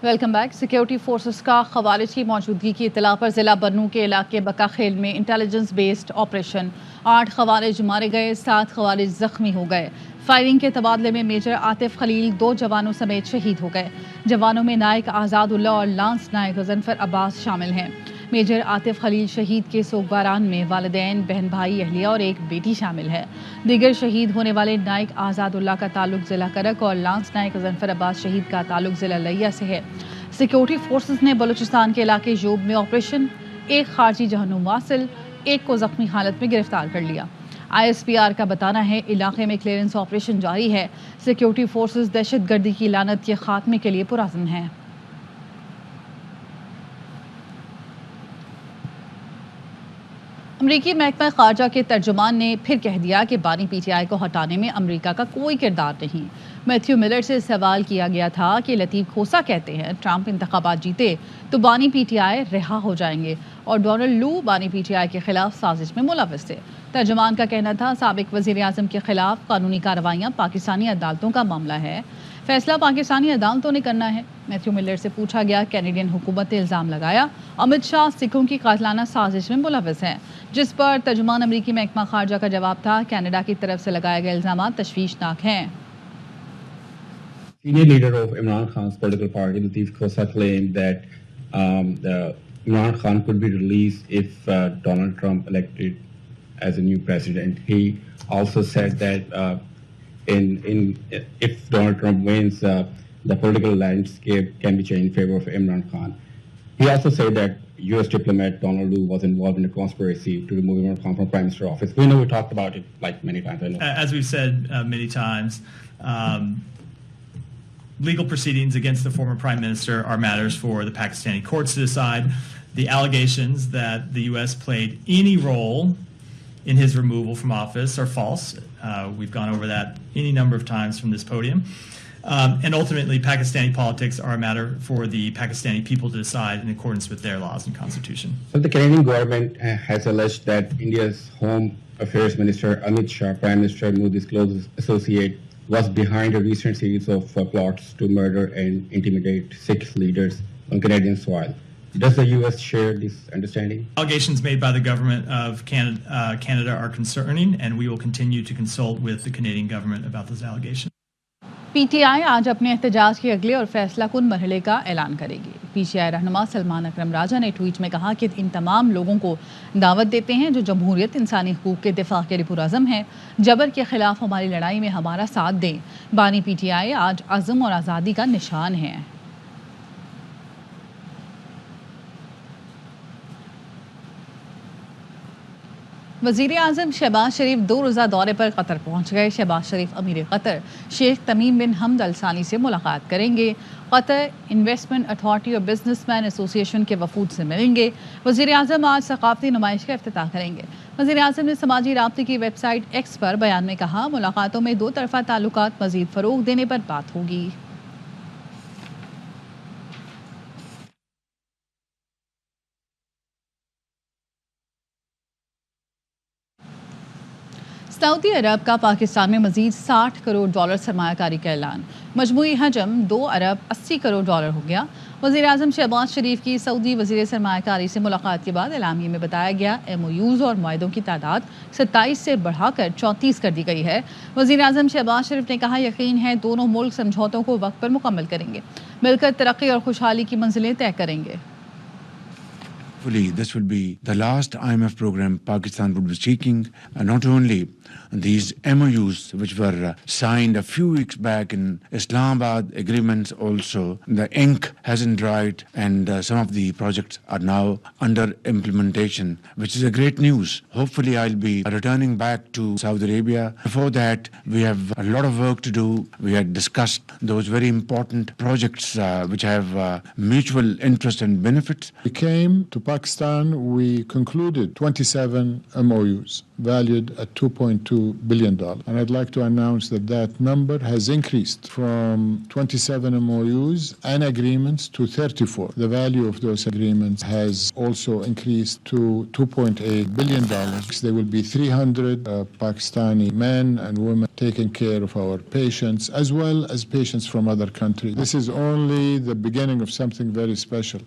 Welcome back. Security forces کا خوارج کی موجودگی کی اطلاع پر ضلع بنوں کے علاقے بکا خیل میں انٹیلیجنس بیسڈ آپریشن 8 خوارج مارے گئے، 7 خوارج زخمی ہو گئے۔ فائرنگ کے تبادلے میں میجر عاطف خلیل 2 جوانوں سمیت شہید ہو گئے۔ جوانوں میں نائک آزاد اللہ اور لانس نائک غضنفر عباس شامل ہیں۔ میجر عاطف خلیل شہید کے سوگواران میں والدین، بہن بھائی، اہلیہ اور ایک بیٹی شامل ہے۔ دیگر شہید ہونے والے نائک آزاد اللہ کا تعلق ضلع کرک اور لانس نائک غضنفر عباس شہید کا تعلق ضلع لیا سے ہے۔ سیکیورٹی فورسز نے بلوچستان کے علاقے جوب میں آپریشن 1 خارجی جہنم واصل، 1 کو زخمی حالت میں گرفتار کر لیا۔ ISPR کا بتانا ہے علاقے میں کلیئرنس آپریشن جاری ہے۔ سیکیورٹی فورسز دہشت گردی کی لعنت کے خاتمے کے لیے پرعزم ہیں۔ امریکی محکمہ خارجہ کے ترجمان نے پھر کہہ دیا کہ بانی PTI کو ہٹانے میں امریکہ کا کوئی کردار نہیں۔ میتھیو ملر سے سوال کیا گیا تھا کہ لطیف کھوسا کہتے ہیں ٹرمپ انتخابات جیتے تو بانی PTI رہا ہو جائیں گے اور ڈونلڈ لو بانی PTI کے خلاف سازش میں ملوث تھے۔ ترجمان کا کہنا تھا سابق وزیر اعظم کے خلاف قانونی کارروائیاں پاکستانی عدالتوں کا معاملہ ہے، فیصلہ پاکستانی عدالتوں نے کرنا ہے۔ میتھیو ملر سے پوچھا گیا کینیڈین حکومت نے الزام لگایا امت شاہ سکھوں کی قاتلانہ سازش میں ملوث ہیں، جس پر ترجمان امریکی محکمہ خارجہ کا جواب تھا کینیڈا کی طرف سے لگائے گئے الزامات تشویشناک ہیں۔ Senior leader of Imran Khan's political party, Lateef Khosa, claimed that Imran Khan could be released if Donald Trump elected as a new president. He also said that if Donald Trump wins, the political landscape can be changed in favor of Imran Khan. He also said that U.S. diplomat Donald Lu was involved in a conspiracy to remove Imran Khan from Prime Minister office. We know we talked about it like many times. I know. As we've said many times, legal proceedings against the former Prime Minister are matters for the Pakistani courts to decide. The allegations that the U.S. played any role in his removal from office are false. We've gone over that any number of times from this podium. And ultimately, Pakistani politics are a matter for the Pakistani people to decide in accordance with their laws and constitution. So the Canadian government has alleged that India's Home Affairs Minister Amit Shah, Prime Minister Modi's closest associate, was behind a recent series of plots to murder and intimidate Sikh leaders on Canadian soil. Does the U.S. share this understanding? Allegations made by the government of Canada are concerning, and we will continue to consult with the Canadian government about those allegations. PTI آج اپنے احتجاج کے اگلے اور فیصلہ کن مرحلے کا اعلان کرے گی۔ PTI رہنما سلمان اکرم راجہ نے ٹویٹ میں کہا کہ ان تمام لوگوں کو دعوت دیتے ہیں جو جمہوریت، انسانی حقوق کے دفاع کے لیے پرعزم ہیں، جبر کے خلاف ہماری لڑائی میں ہمارا ساتھ دیں۔ بانی PTI آج عزم اور آزادی کا نشان ہے۔ وزیر اعظم شہباز شریف 2 روزہ دورے پر قطر پہنچ گئے۔ شہباز شریف امیر قطر شیخ تمیم بن حمد الثانی سے ملاقات کریں گے۔ قطر انویسٹمنٹ اتھارٹی اور بزنس مین ایسوسی ایشن کے وفود سے ملیں گے۔ وزیر اعظم آج ثقافتی نمائش کا افتتاح کریں گے۔ وزیر اعظم نے سماجی رابطے کی ویب سائٹ ایکس پر بیان میں کہا ملاقاتوں میں 2 طرفہ تعلقات مزید فروغ دینے پر بات ہوگی۔ سعودی عرب کا پاکستان میں مزید $60 کروڑ سرمایہ کاری کا اعلان، مجموعی حجم $2 ارب 80 کروڑ ہو گیا۔ وزیر اعظم شہباز شریف کی سعودی وزیر سرمایہ کاری سے ملاقات کے بعد اعلامیے میں بتایا گیا MOUs اور معاہدوں کی تعداد 27 سے بڑھا کر 34 کر دی گئی ہے۔ وزیر اعظم شہباز شریف نے کہا یقین ہے دونوں ملک سمجھوتوں کو وقت پر مکمل کریں گے، مل کر ترقی اور خوشحالی کی منزلیں طے کریں گے۔ This will be the last IMF program Pakistan would be seeking, not only these MOUs which were signed a few weeks back in Islamabad, agreements also, the ink hasn't dried and some of the projects are now under implementation, which is a great news. Hopefully I'll be returning back to Saudi Arabia. Before that, we have a lot of work to do. We had discussed those very important projects which have mutual interest and benefits. We came to Pakistan, we concluded 27 MOUs valued at $2.2 billion. And I'd like to announce that that number has increased from 27 MOUs and agreements to 34. The value of those agreements has also increased to $2.8 billion. There will be 300 Pakistani men and women taking care of our patients, as well as patients from other countries. This is only the beginning of something very special.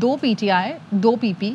2 PTI, 2 PP,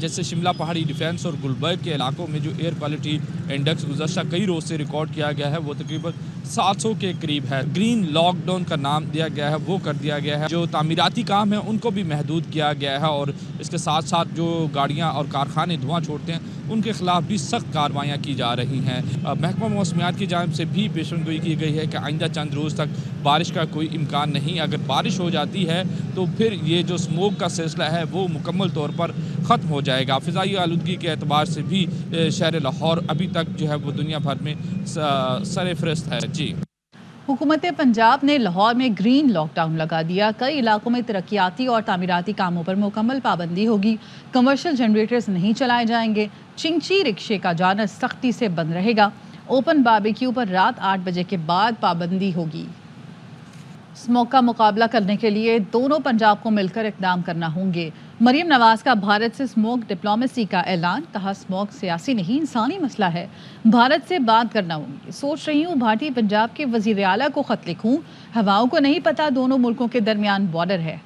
جیسے شملہ پہاڑی defence اور گلبرگ کے علاقوں میں جو air quality index گزشتہ کئی روز سے ریکارڈ کیا گیا ہے وہ تقریباً 700 کے قریب ہے. گرین لاک ڈاؤن کا نام دیا گیا ہے وہ کر دیا گیا ہے. جو تعمیراتی کام ہیں ان کو بھی محدود کیا گیا ہے اور اس کے ساتھ ساتھ جو گاڑیاں اور کارخانے دھواں چھوڑتے ہیں ان کے خلاف بھی سخت کارروائیاں کی جا رہی ہیں. محکمہ موسمیات کی جانب سے بھی پیشن گوئی کی گئی ہے کہ آئندہ چند روز تک بارش کا کوئی امکان نہیں. اگر بارش ہو جاتی ہے تو پھر یہ جو اسموک کا سلسلہ ہے وہ مکمل طور پر ختم ہو جائے گا. فضائی آلودگی کے اعتبار سے بھی شہر لاہور ابھی تک جو ہے وہ دنیا بھر میں سر فہرست ہے. جی حکومت پنجاب نے لاہور میں گرین لاک ڈاؤن لگا دیا. کئی علاقوں میں ترقیاتی اور تعمیراتی کاموں پر مکمل پابندی ہوگی. کمرشل جنریٹرز نہیں چلائے جائیں گے. چنگچی رکشے کا جانا سختی سے بند رہے گا. اوپن باربیکیو پر رات 8 بجے کے بعد پابندی ہوگی. اسموک کا مقابلہ کرنے کے لیے دونوں پنجاب کو مل کر اقدام کرنا ہوں گے. مریم نواز کا بھارت سے اسموک ڈپلومیسی کا اعلان. کہا اسموک سیاسی نہیں انسانی مسئلہ ہے, بھارت سے بات کرنا ہوگی. سوچ رہی ہوں بھارتی پنجاب کے وزیر اعلیٰ کو خط لکھوں. ہواؤں کو نہیں پتا دونوں ملکوں کے درمیان بارڈر ہے.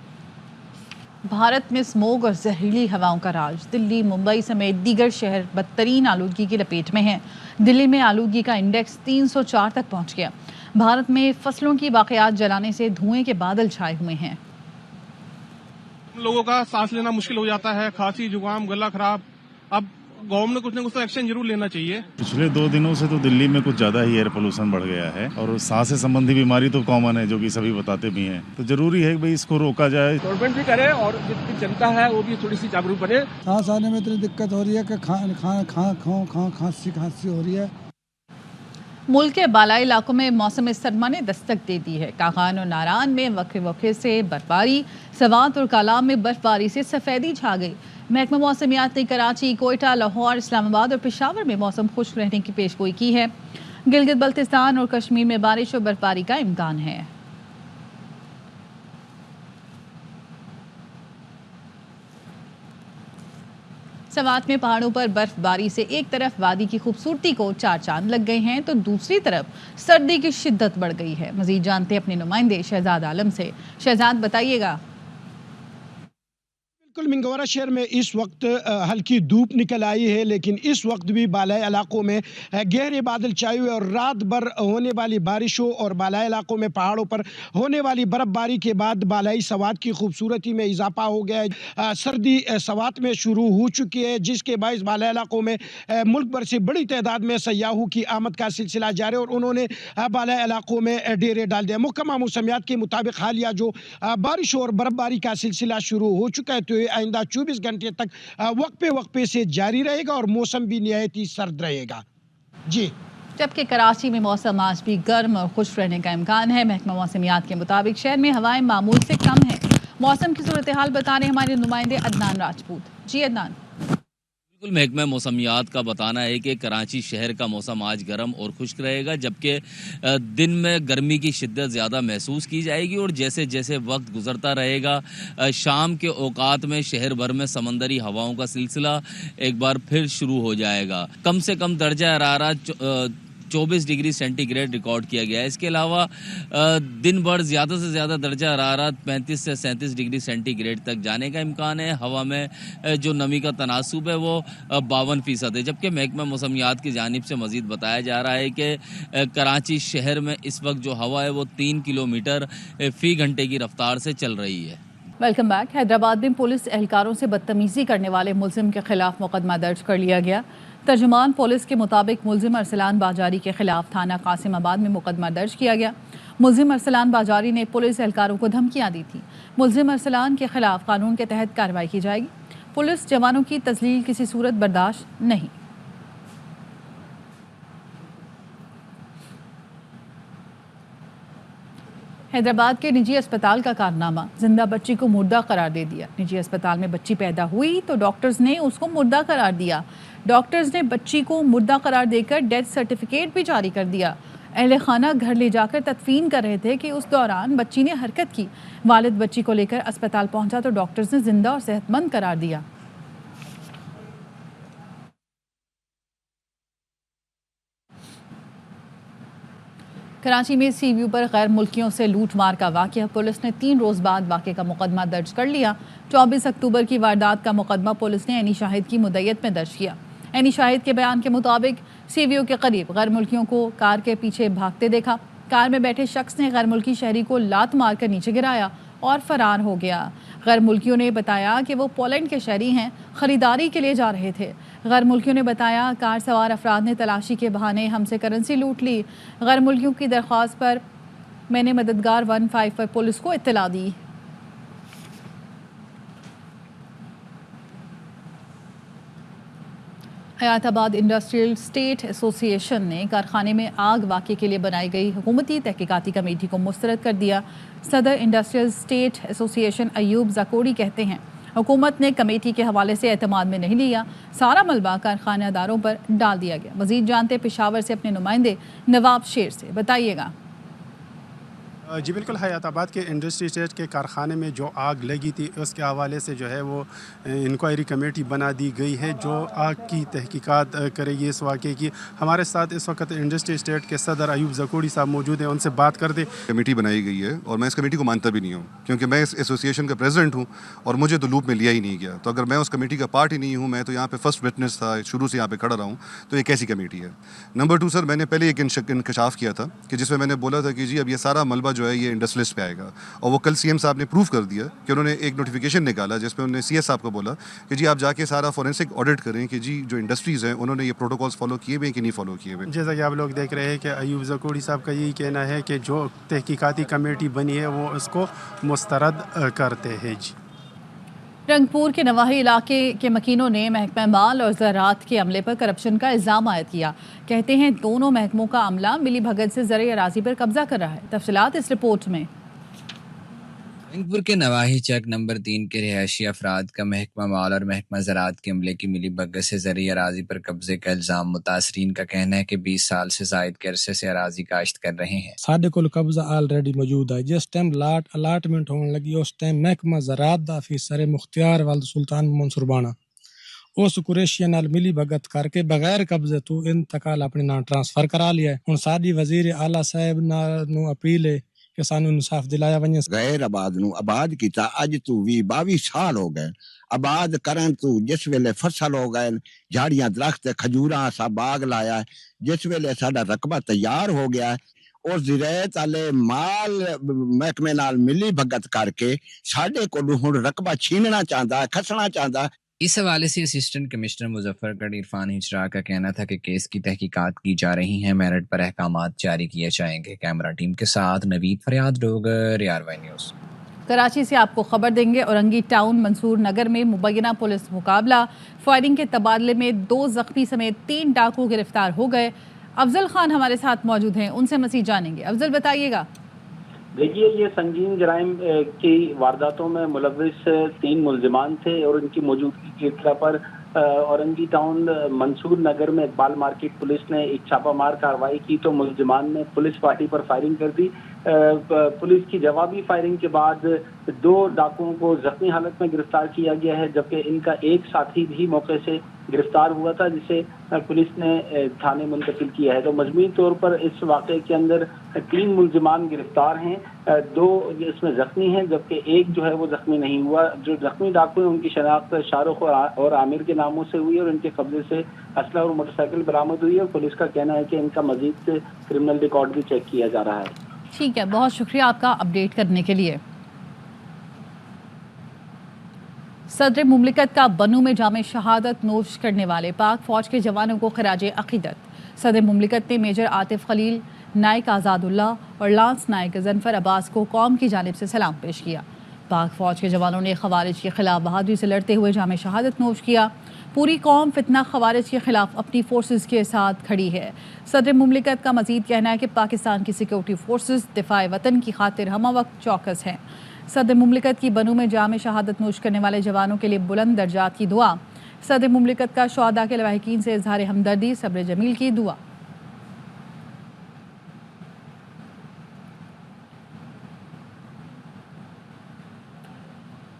بھارت میں اسموک اور زہریلی ہواؤں کا راج. دلی, ممبئی سمیت دیگر شہر بدترین آلودگی کی لپیٹ میں ہیں. دلی میں آلودگی کا انڈیکس 304 تک پہنچ گیا. بھارت میں فصلوں کی باقیات جلانے سے دھوئیں کے بادل چھائے ہوئے ہیں. لوگوں کا سانس لینا مشکل ہو جاتا ہے, کھانسی, زکام, گلا خراب. اب گورنمنٹ نے کچھ نہ کچھ تو ایکشن ضرور لینا چاہیے. پچھلے 2 دنوں سے تو دلی میں کچھ زیادہ ہی ایئر پولوشن بڑھ گیا ہے اور سانس سے سمبندھی بیماری تو کامن ہے جو کہ سبھی بتاتے بھی ہیں. تو ضروری ہے کہ بھئی اس کو روکا جائے. گورنمنٹ بھی کرے اور جتنی جنتا ہے وہ بھی تھوڑی سی جاگروک بنے. سانس آنے میں اتنی دقت ہو رہی ہے کہ کھانسی ہو رہی ہے. ملک کے بالائی علاقوں میں موسم سرما نے دستک دے دی ہے. کاغان اور ناران میں وقفے وقفے سے برفباری. سوات اور کالام میں برفباری سے سفیدی چھا گئی. محکمہ موسمیات نے کراچی, کوئٹہ, لاہور, اسلام آباد اور پشاور میں موسم خشک رہنے کی پیش گوئی کی ہے. گلگت بلتستان اور کشمیر میں بارش اور برفباری کا امکان ہے. سوات میں پہاڑوں پر برف باری سے ایک طرف وادی کی خوبصورتی کو 4 چاند لگ گئے ہیں تو دوسری طرف سردی کی شدت بڑھ گئی ہے. مزید جانتے اپنے نمائندے شہزاد عالم سے. شہزاد بتائیے گا. بالکل, منگورا شہر میں اس وقت ہلکی دھوپ نکل آئی ہے لیکن اس وقت بھی بالائی علاقوں میں گہرے بادل چھائے ہوئے اور رات بھر ہونے والی بارشوں اور بالائی علاقوں میں پہاڑوں پر ہونے والی برف باری کے بعد بالائی سوات کی خوبصورتی میں اضافہ ہو گیا ہے. سردی سوات میں شروع ہو چکی ہے جس کے باعث بالائی علاقوں میں ملک بھر سے بڑی تعداد میں سیاحوں کی آمد کا سلسلہ جاری ہے اور انہوں نے بالائی علاقوں میں ڈیرے ڈال دیا. محکمہ موسمیات کے مطابق حالیہ جو بارشوں اور برف باری کا سلسلہ شروع ہو چکا ہے تو آئندہ 24 گھنٹے تک وقفے سے جاری رہے گا اور موسم بھی نہایت ہی سرد رہے گا. جی جبکہ کراچی میں موسم آج بھی گرم اور خشک رہنے کا امکان ہے. محکمہ موسمیات کے مطابق شہر میں ہوائیں معمول سے کم ہیں. موسم کی صورتحال بتا رہے ہمارے نمائندے عدنان راجپوت. جی عدنان. بالکل, محکمہ موسمیات کا بتانا ہے کہ کراچی شہر کا موسم آج گرم اور خشک رہے گا جبکہ دن میں گرمی کی شدت زیادہ محسوس کی جائے گی اور جیسے جیسے وقت گزرتا رہے گا شام کے اوقات میں شہر بھر میں سمندری ہواؤں کا سلسلہ ایک بار پھر شروع ہو جائے گا. کم سے کم درجہ حرارت 24 ڈگری سینٹی گریڈ ریکارڈ کیا گیا ہے. اس کے علاوہ دن بھر زیادہ سے زیادہ درجہ حرارت 35 سے 37 ڈگری سینٹی گریڈ تک جانے کا امکان ہے. ہوا میں جو نمی کا تناسب ہے وہ 52% ہے. جبکہ محکمہ موسمیات کی جانب سے مزید بتایا جا رہا ہے کہ کراچی شہر میں اس وقت جو ہوا ہے وہ 3 کلومیٹر فی گھنٹے کی رفتار سے چل رہی ہے. Welcome back. حیدرآباد میں پولیس اہلکاروں سے بدتمیزی کرنے والے ملزم کے خلاف مقدمہ درج کر لیا گیا. ترجمان پولیس کے مطابق ملزم ارسلان باجاری کے خلاف تھانہ قاسم آباد میں مقدمہ درج کیا گیا. ملزم ارسلان باجاری نے پولیس اہلکاروں کو دھمکیاں دی تھیں. ملزم ارسلان کے خلاف قانون کے تحت کارروائی کی جائے گی. پولیس جوانوں کی تذلیل کسی صورت برداشت نہیں. حیدرآباد کے نجی اسپتال کا کارنامہ. زندہ بچی کو مردہ قرار دے دیا. نجی اسپتال میں بچی پیدا ہوئی تو ڈاکٹرز نے اس کو مردہ قرار دیا. ڈاکٹرز نے بچی کو مردہ قرار دے کر ڈیتھ سرٹیفکیٹ بھی جاری کر دیا. اہل خانہ گھر لے جا کر تدفین کر رہے تھے کہ اس دوران بچی نے حرکت کی. والد بچی کو لے کر اسپتال پہنچا تو ڈاکٹرز نے زندہ اور صحت مند قرار دیا. کراچی میں سی ویو پر غیر ملکیوں سے لوٹ مار کا واقعہ، پولیس نے 3 روز بعد واقعے کا مقدمہ درج کر لیا۔ 24 اکتوبر کی واردات کا مقدمہ پولیس نے عینی شاہد کی مدعیت میں درج کیا۔ عینی شاہد کے بیان کے مطابق سی ویو کے قریب غیر ملکیوں کو کار کے پیچھے بھاگتے دیکھا۔ کار میں بیٹھے شخص نے غیر ملکی شہری کو لات مار کر نیچے گرایا اور فرار ہو گیا۔ غیر ملکیوں نے بتایا کہ وہ پولینڈ کے شہری ہیں، خریداری کے لیے جا رہے تھے۔ غیر ملکیوں نے بتایا کار سوار افراد نے تلاشی کے بہانے ہم سے کرنسی لوٹ لی۔ غیر ملکیوں کی درخواست پر میں نے مددگار 15 پر پولیس کو اطلاع دی۔ حیات آباد انڈسٹریل اسٹیٹ ایسوسی ایشن نے کارخانے میں آگ واقعے کے لیے بنائی گئی حکومتی تحقیقاتی کمیٹی کو مسترد کر دیا۔ صدر انڈسٹریل اسٹیٹ ایسوسی ایشن ایوب زکوڑی کہتے ہیں حکومت نے کمیٹی کے حوالے سے اعتماد میں نہیں لیا، سارا ملبہ کارخانہ داروں پر ڈال دیا گیا۔ مزید جانتے پشاور سے اپنے نمائندے نواب شیر سے، بتائیے گا۔ جی بالکل، حیات آباد کے انڈسٹری اسٹیٹ کے کارخانے میں جو آگ لگی تھی اس کے حوالے سے جو ہے وہ انکوائری کمیٹی بنا دی گئی ہے جو آگ کی تحقیقات کرے گی اس واقعے کی۔ ہمارے ساتھ اس وقت انڈسٹری اسٹیٹ کے صدر ایوب زکوڑی صاحب موجود ہیں، ان سے بات کر دیں۔ کمیٹی بنائی گئی ہے اور میں اس کمیٹی کو مانتا بھی نہیں ہوں، کیونکہ میں اس ایسوسی ایشن کا پریزیڈنٹ ہوں اور مجھے تو لوپ میں لیا ہی نہیں گیا۔ تو اگر میں اس کمیٹی کا پارٹ ہی نہیں ہوں، میں تو یہاں پہ فرسٹ وٹنس تھا، شروع سے یہاں پہ کھڑا رہا ہوں، تو یہ کیسی کمیٹی ہے؟ نمبر 2 سر، میں نے پہلے ایک انکشاف کیا تھا کہ جس میں میں نے بولا تھا کہ جی اب یہ سارا ملبہ جو ہے یہ انڈسٹریلسٹ آئے گا، اور وہ کل سی ایم صاحب نے پروف کر دیا کہ انہوں نے ایک نوٹیفیکیشن نکالا جس میں انہوں نے سی ایس صاحب کو بولا کہ جی آپ جا کے سارا فورینسک آڈٹ کریں کہ جی جو انڈسٹریز ہیں انہوں نے یہ پروٹوکولز فالو کیے ہوئے ہیں کہ نہیں فالو کیے ہوئے۔ جیسا کہ آپ لوگ دیکھ رہے ہیں کہ ایوب زکوڑی صاحب کا یہی کہنا ہے کہ جو تحقیقاتی کمیٹی بنی ہے وہ اس کو مسترد کرتے ہیں۔ جی رنگپور کے نواحی علاقے کے مکینوں نے محکمہ مال اور زراعت کے عملے پر کرپشن کا الزام عائد کیا۔ کہتے ہیں دونوں محکموں کا عملہ ملی بھگت سے زرعی اراضی پر قبضہ کر رہا ہے۔ تفصیلات اس رپورٹ میں۔ رنگپور کے نواحی چک نمبر 3 کے رہائشی افراد کا محکمہ مال اور محکمہ زراعت کے عملے کی ملی بھگت سے زرعی اراضی پر قبضے کا الزام۔ متاثرین کا کہنا ہے کہ 20 سال سے زائد کے عرصے سے اراضی کاشت کر رہے ہیں۔ ساڈے کول قبضہ آلریڈی موجود ہے، جس ٹائم الاٹمنٹ ہونے لگی اس ٹائم محکمہ زراعت دا افیسر مختار والد سلطان منصور بانا اس قریشی نال ملی بھگت کر کے بغیر قبضے تو انتقال اپنے نام ٹرانسفر کرا لیا ہے۔ ہن ساڈی وزیر اعلیٰ صاحب نو اپیل ہے کہ سانو انصاف دلایا ونجے۔ غیر آباد نو آباد کیتا اج تو 22 سال ہو گئے آباد کرن تو، جس ویلے فصل ہو گئے جھاڑیاں درخت کھجوراں سا باغ لایا ہے، جس ویلے ساڈا رقبہ تیار ہو گیا ہے اور زراعت والے مال محکمے نال ملی بھگت کر کے ساڈے کولوں ہن رقبہ چھیننا چاہندا ہے، کھسنا چاہندا ہے۔ اس حوالے سے اسسٹنٹ کمشنر مظفر گڑھ عرفان ہجرا کا کہنا تھا کہ کیس کی تحقیقات کی جا رہی ہیں، میرٹ پر احکامات جاری کیے جائیں گے۔ کیمرہ ٹیم کے ساتھ نوید فریاد ڈوگر، ARY نیوز۔ کراچی سے آپ کو خبر دیں گے، اورنگی ٹاؤن منصور نگر میں مبینہ پولیس مقابلہ، فائرنگ کے تبادلے میں 2 زخمی سمیت 3 ڈاکو گرفتار ہو گئے۔ افضل خان ہمارے ساتھ موجود ہیں، ان سے مزید جانیں گے۔ افضل بتائیے گا۔ دیکھیے، یہ سنگین جرائم کی وارداتوں میں ملوث 3 ملزمان تھے اور ان کی موجودگی کی اطلاع پر اورنگی ٹاؤن منصور نگر میں اقبال مارکیٹ پولیس نے ایک چھاپہ مار کارروائی کی تو ملزمان نے پولیس پارٹی پر فائرنگ کر دی۔ پولیس کی جوابی فائرنگ کے بعد 2 ڈاکوؤں کو زخمی حالت میں گرفتار کیا گیا ہے، جبکہ ان کا ایک ساتھی بھی موقع سے گرفتار ہوا تھا جسے پولیس نے تھانے منتقل کیا ہے۔ تو مجموعی طور پر اس واقعے کے اندر 3 ملزمان گرفتار ہیں، 2 اس میں زخمی ہیں جبکہ ایک جو ہے وہ زخمی نہیں ہوا۔ جو زخمی ڈاکو ہیں ان کی شناخت شاہ رخ اور عامر کے ناموں سے ہوئی اور ان کے قبضے سے اسلحہ اور موٹر سائیکل برآمد ہوئی ہے، اور پولیس کا کہنا ہے کہ ان کا مزید کرمنل ریکارڈ بھی چیک کیا جا رہا ہے۔ ٹھیک ہے، بہت شکریہ آپ کا اپڈیٹ کرنے کے لیے۔ صدر مملکت کا بنو میں جام شہادت نوش کرنے والے پاک فوج کے جوانوں کو خراج عقیدت۔ صدر مملکت نے میجر عاطف خلیل، نائک آزاد اللہ اور لانس نائک ظفر عباس کو قوم کی جانب سے سلام پیش کیا۔ پاک فوج کے جوانوں نے خوارج کے خلاف بہادری سے لڑتے ہوئے جام شہادت نوش کیا۔ پوری قوم فتنہ خوارج کے خلاف اپنی فورسز کے ساتھ کھڑی ہے۔ صدر مملکت کا مزید کہنا ہے کہ پاکستان کی سیکورٹی فورسز دفاع وطن کی خاطر ہمہ وقت چوکس ہیں۔ صدر مملکت کی بنو میں جام شہادت نوش کرنے والے جوانوں کے لیے بلند درجات کی دعا۔ صدر مملکت کا شہداء کے لواحقین سے اظہار ہمدردی، صبر جمیل کی دعا۔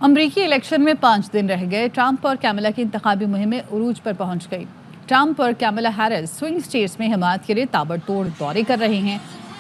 امریکی الیکشن میں 5 دن رہ گئے، ٹرمپ اور کیملا کی انتخابی مہم عروج پر پہنچ گئی۔ ٹرمپ اور کیملا ہیرس سوئنگ اسٹیٹس میں حمایت کے لیے تابڑ توڑ دورے کر رہے ہیں۔